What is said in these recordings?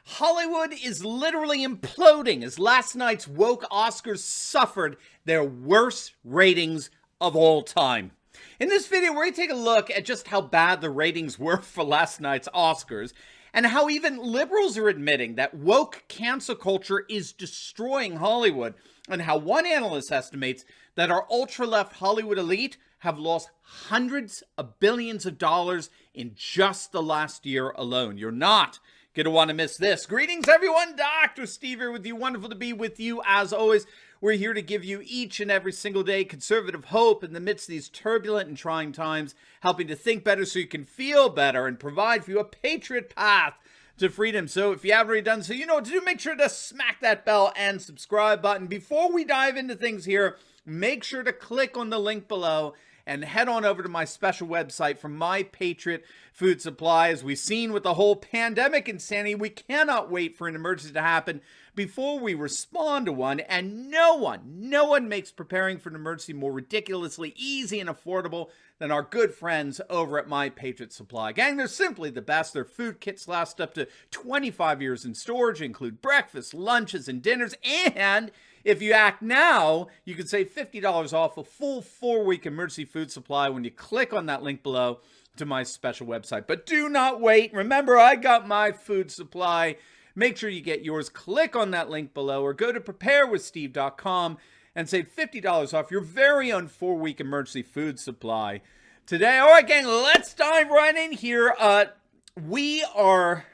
Hollywood is literally imploding as last night's woke Oscars suffered their worst ratings of all time. In this video, we're going to take a look at just how bad the ratings were for last night's Oscars and how even liberals are admitting that woke cancel culture is destroying Hollywood, and how one analyst estimates that our ultra-left Hollywood elite have lost hundreds of billions of dollars in just the last year alone. You're not going to want to miss this. Greetings, everyone. Dr. Steve here with you. Wonderful to be with you. As always, we're here to give you each and every single day conservative hope in the midst of these turbulent and trying times, helping to think better so you can feel better and provide for you a patriot path to freedom. So if you haven't already done so, you know what to do. Make sure to smack that bell and subscribe button. Before we dive into things here, make sure to click on the link below and head on over to my special website for my Patriot food supply. As we've seen with the whole pandemic insanity, we cannot wait for an emergency to happen before we respond to one. And no one makes preparing for an emergency more ridiculously easy and affordable than our good friends over at My Patriot Supply. Gang, they're simply the best. Their food kits last up to 25 years in storage, include breakfast, lunches, and dinners. And if you act now, you can save $50 off a full 4-week emergency food supply when you click on that link below to my special website. But do not wait. Remember, I got my food supply. Make sure you get yours. Click on that link below or go to preparewithsteve.com and save $50 off your very own 4-week emergency food supply today. All right, gang, let's dive right in here. We are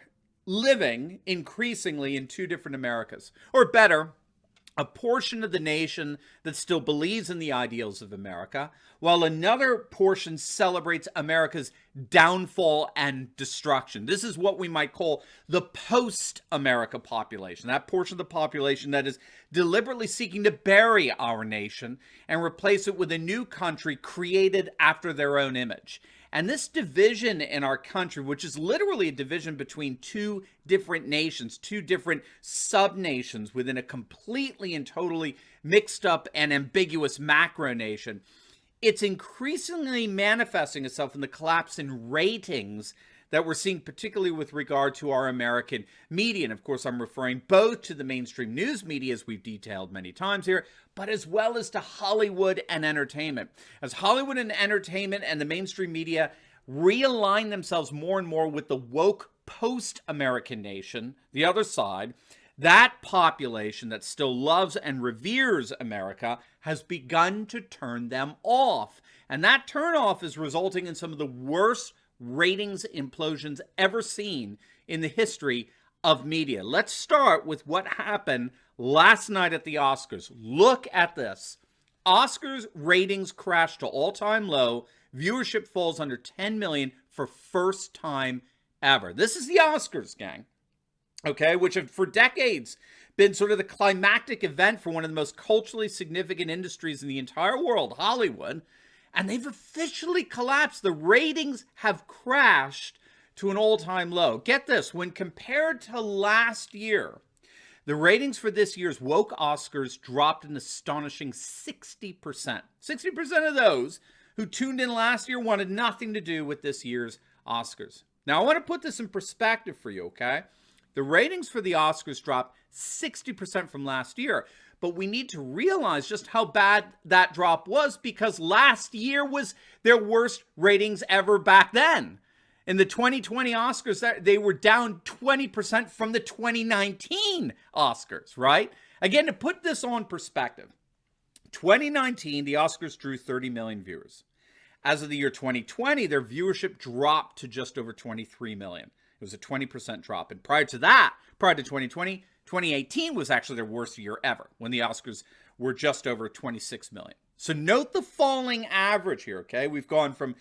living increasingly in two different Americas, or better, a portion of the nation that still believes in the ideals of America, while another portion celebrates America's downfall and destruction. This is what we might call the post-America population, that portion of the population that is deliberately seeking to bury our nation and replace it with a new country created after their own image. And this division in our country, which is literally a division between two different nations, two different sub-nations within a completely and totally mixed up and ambiguous macro nation, it's increasingly manifesting itself in the collapse in ratings that we're seeing, particularly with regard to our American media. And of course, I'm referring both to the mainstream news media, as we've detailed many times here, but as well as to Hollywood and entertainment. As Hollywood and entertainment and the mainstream media realign themselves more and more with the woke post-American nation, the other side, that population that still loves and reveres America has begun to turn them off. And that turnoff is resulting in some of the worst ratings implosions ever seen in the history of media. Let's start with what happened last night at the Oscars. Look at this. Oscars ratings crashed to all-time low. Viewership falls under 10 million for first time ever. This is the Oscars, gang. Okay, which have for decades been sort of the climactic event for one of the most culturally significant industries in the entire world, Hollywood. And they've officially collapsed. The ratings have crashed to an all-time low. Get this, when compared to last year, the ratings for this year's woke Oscars dropped an astonishing 60%. 60% of those who tuned in last year wanted nothing to do with this year's Oscars. Now, I want to put this in perspective for you, okay? The ratings for the Oscars dropped 60% from last year. But we need to realize just how bad that drop was, because last year was their worst ratings ever back then. In the 2020 Oscars, they were down 20% from the 2019 Oscars, right? Again, to put this on perspective, 2019, the Oscars drew 30 million viewers. As of the year 2020, their viewership dropped to just over 23 million. It was a 20% drop. And prior to that, prior to 2020, 2018 was actually their worst year ever, when the Oscars were just over 26 million. So note the falling average here, okay? We've gone from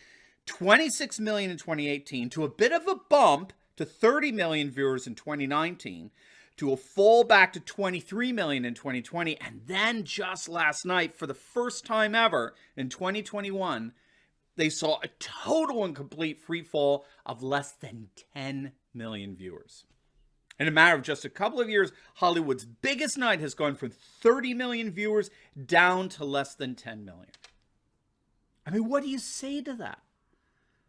26 million in 2018 to a bit of a bump to 30 million viewers in 2019, to a fall back to 23 million in 2020, and then just last night, for the first time ever in 2021, they saw a total and complete free fall of less than 10 million viewers. In a matter of just a couple of years, Hollywood's biggest night has gone from 30 million viewers down to less than 10 million. I mean, what do you say to that?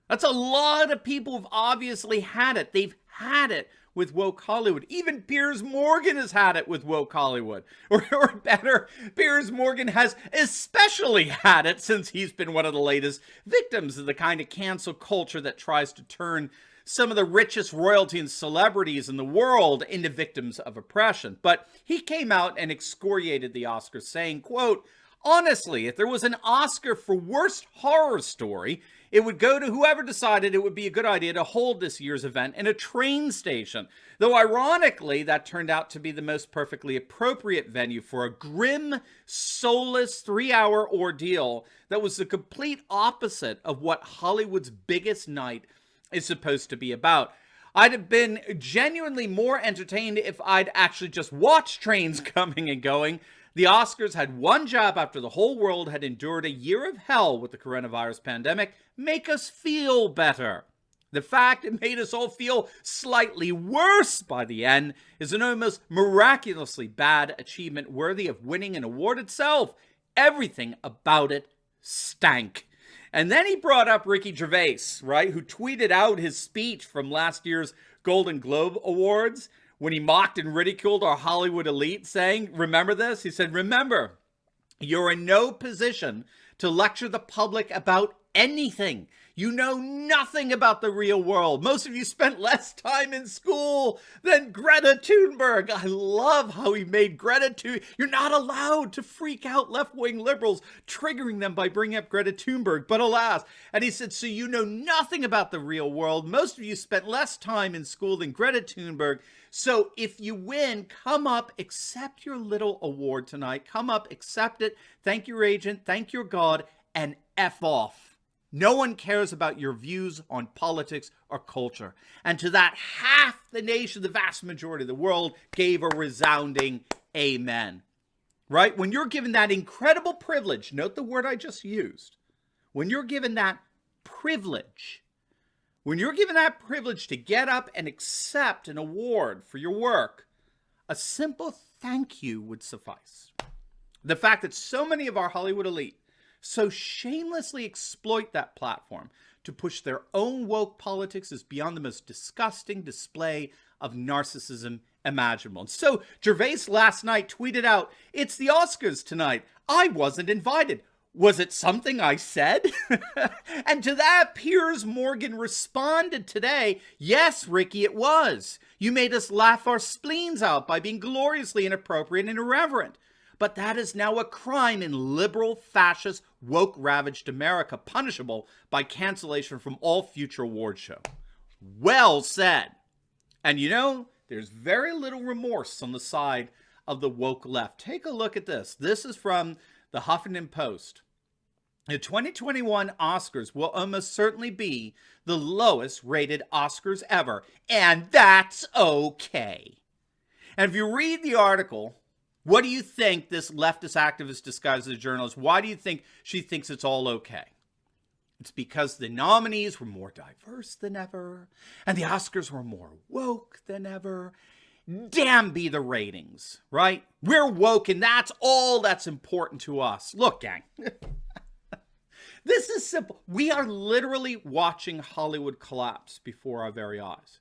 That's a lot of people who've obviously had it. They've had it with woke Hollywood. Even Piers Morgan has had it with woke Hollywood. Or better, Piers Morgan has especially had it since he's been one of the latest victims of the kind of cancel culture that tries to turn some of the richest royalty and celebrities in the world into victims of oppression. But he came out and excoriated the Oscars, saying, quote, "Honestly, if there was an Oscar for worst horror story, it would go to whoever decided it would be a good idea to hold this year's event in a train station. Though ironically, that turned out to be the most perfectly appropriate venue for a grim, soulless 3-hour ordeal that was the complete opposite of what Hollywood's biggest night is supposed to be about. I'd have been genuinely more entertained if I'd actually just watched trains coming and going. The Oscars had one job after the whole world had endured a year of hell with the coronavirus pandemic: make us feel better. The fact it made us all feel slightly worse by the end is an almost miraculously bad achievement worthy of winning an award itself. Everything about it stank." And then he brought up Ricky Gervais, right, who tweeted out his speech from last year's Golden Globe Awards when he mocked and ridiculed our Hollywood elite, saying, remember this? He said, "Remember, you're in no position to lecture the public about anything. You know nothing about the real world. Most of you spent less time in school than Greta Thunberg." I love how he made Greta Thunberg. You're not allowed to freak out left-wing liberals, triggering them by bringing up Greta Thunberg, but alas. And he said, "So you know nothing about the real world. Most of you spent less time in school than Greta Thunberg. So if you win, come up, accept your little award tonight. Come up, accept it. Thank your agent, thank your God, and F off. No one cares about your views on politics or culture." And to that, half the nation, the vast majority of the world, gave a resounding amen. Right? When you're given that incredible privilege, note the word I just used, when you're given that privilege, to get up and accept an award for your work, a simple thank you would suffice. The fact that so many of our Hollywood elite so shamelessly exploit that platform to push their own woke politics is beyond the most disgusting display of narcissism imaginable. And so Gervais last night tweeted out, "It's the Oscars tonight. I wasn't invited. Was it something I said?" And to that, Piers Morgan responded today, "Yes, Ricky, it was. You made us laugh our spleens out by being gloriously inappropriate and irreverent. But that is now a crime in liberal, fascist, woke-ravaged America, punishable by cancellation from all future award show." Well said. And you know, there's very little remorse on the side of the woke left. Take a look at this. This is from the Huffington Post. The 2021 Oscars will almost certainly be the lowest rated Oscars ever, and that's okay. And if you read the article, what do you think this leftist activist disguised as a journalist, why do you think she thinks it's all okay? It's because the nominees were more diverse than ever, and the Oscars were more woke than ever. Damn be the ratings, right? We're woke, and that's all that's important to us. Look, gang, this is simple. We are literally watching Hollywood collapse before our very eyes.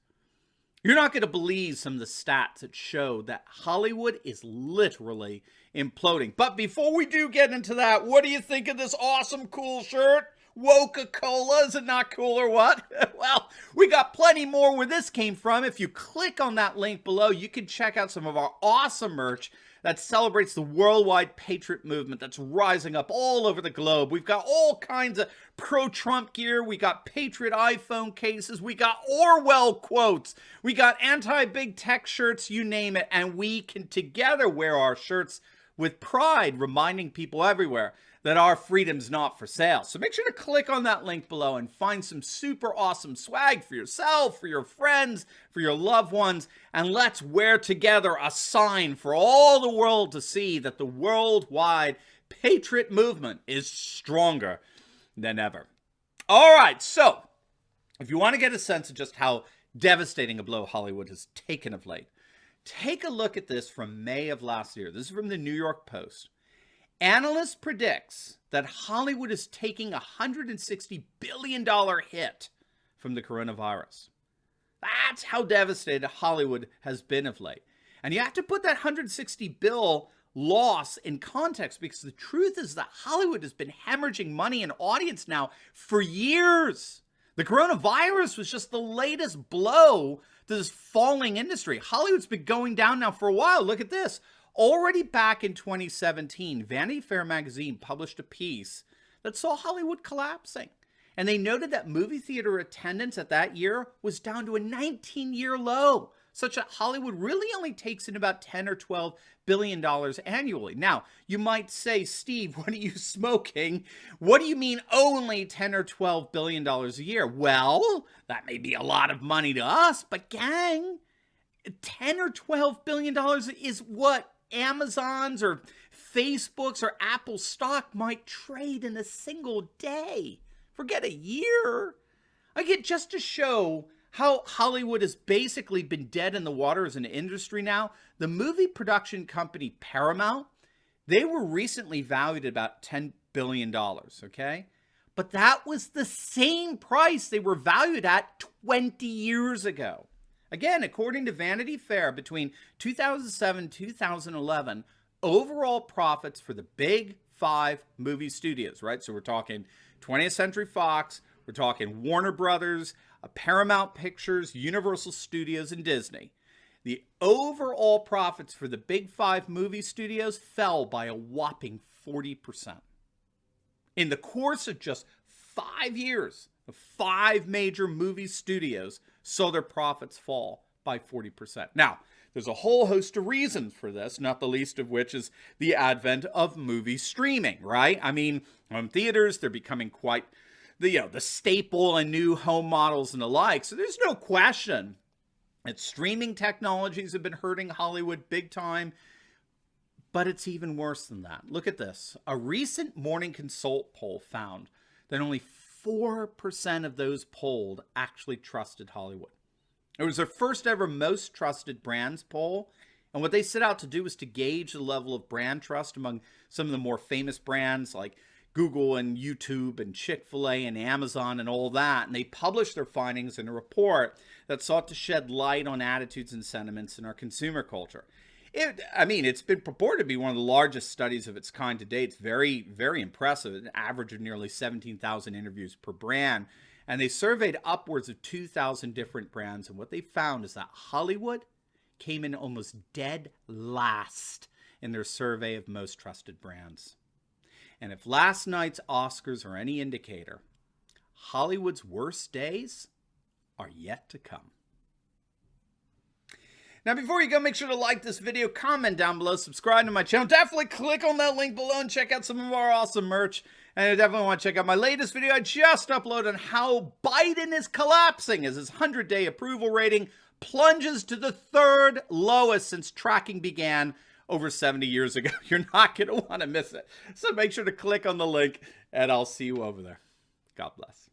You're not going to believe some of the stats that show that Hollywood is literally imploding. But before we do get into that, what do you think of this awesome, cool shirt? Woca-Cola, is it not cool or what? Well, we got plenty more where this came from. If you click on that link below, you can check out some of our awesome merch that celebrates the worldwide Patriot movement that's rising up all over the globe. We've got all kinds of pro-Trump gear. We got Patriot iPhone cases. We got Orwell quotes. We got anti-big tech shirts, you name it. And we can together wear our shirts with pride, reminding people everywhere that our freedom's not for sale. So make sure to click on that link below and find some super awesome swag for yourself, for your friends, for your loved ones, and let's wear together a sign for all the world to see that the worldwide Patriot movement is stronger than ever. All right, so if you want to get a sense of just how devastating a blow Hollywood has taken of late, take a look at this from May of last year. This is from the New York Post. Analyst predicts that Hollywood is taking a $160 billion hit from the coronavirus. That's how devastated Hollywood has been of late. And you have to put that 160 bill loss in context, because the truth is that Hollywood has been hemorrhaging money and audience now for years. The coronavirus was just the latest blow to this falling industry. Hollywood's been going down now for a while. Look at this. Already back in 2017, Vanity Fair magazine published a piece that saw Hollywood collapsing. And they noted that movie theater attendance at that year was down to a 19-year low, such that Hollywood really only takes in about $10 or $12 billion annually. Now, you might say, Steve, what are you smoking? What do you mean only $10 or $12 billion a year? Well, that may be a lot of money to us, but gang, $10 or $12 billion is what Amazon's or Facebook's or Apple's stock might trade in a single day. Forget a year. Again, just to show how Hollywood has basically been dead in the water as an industry now, the movie production company Paramount, they were recently valued at about $10 billion, okay? But that was the same price they were valued at 20 years ago. Again, according to Vanity Fair, between 2007 and 2011, overall profits for the big five movie studios, right? So we're talking 20th Century Fox, we're talking Warner Brothers, Paramount Pictures, Universal Studios, and Disney. The overall profits for the big five movie studios fell by a whopping 40%. In the course of just 5 years, the five major movie studios saw their profits fall by 40%. Now, there's a whole host of reasons for this, not the least of which is the advent of movie streaming, right? I mean, home theaters, they're becoming quite the staple in new home models and the like. So there's no question that streaming technologies have been hurting Hollywood big time. But it's even worse than that. Look at this. A recent Morning Consult poll found that only 4% of those polled actually trusted Hollywood. It was their first ever most trusted brands poll. And what they set out to do was to gauge the level of brand trust among some of the more famous brands like Google and YouTube and Chick-fil-A and Amazon and all that. And they published their findings in a report that sought to shed light on attitudes and sentiments in our consumer culture. It's been purported to be one of the largest studies of its kind to date. It's very, very impressive. An average of nearly 17,000 interviews per brand. And they surveyed upwards of 2,000 different brands. And what they found is that Hollywood came in almost dead last in their survey of most trusted brands. And if last night's Oscars are any indicator, Hollywood's worst days are yet to come. Now, before you go, make sure to like this video, comment down below, subscribe to my channel. Definitely click on that link below and check out some of our awesome merch. And I definitely want to check out my latest video I just uploaded on how Biden is collapsing as his 100-day approval rating plunges to the third lowest since tracking began over 70 years ago. You're not going to want to miss it. So make sure to click on the link, and I'll see you over there. God bless.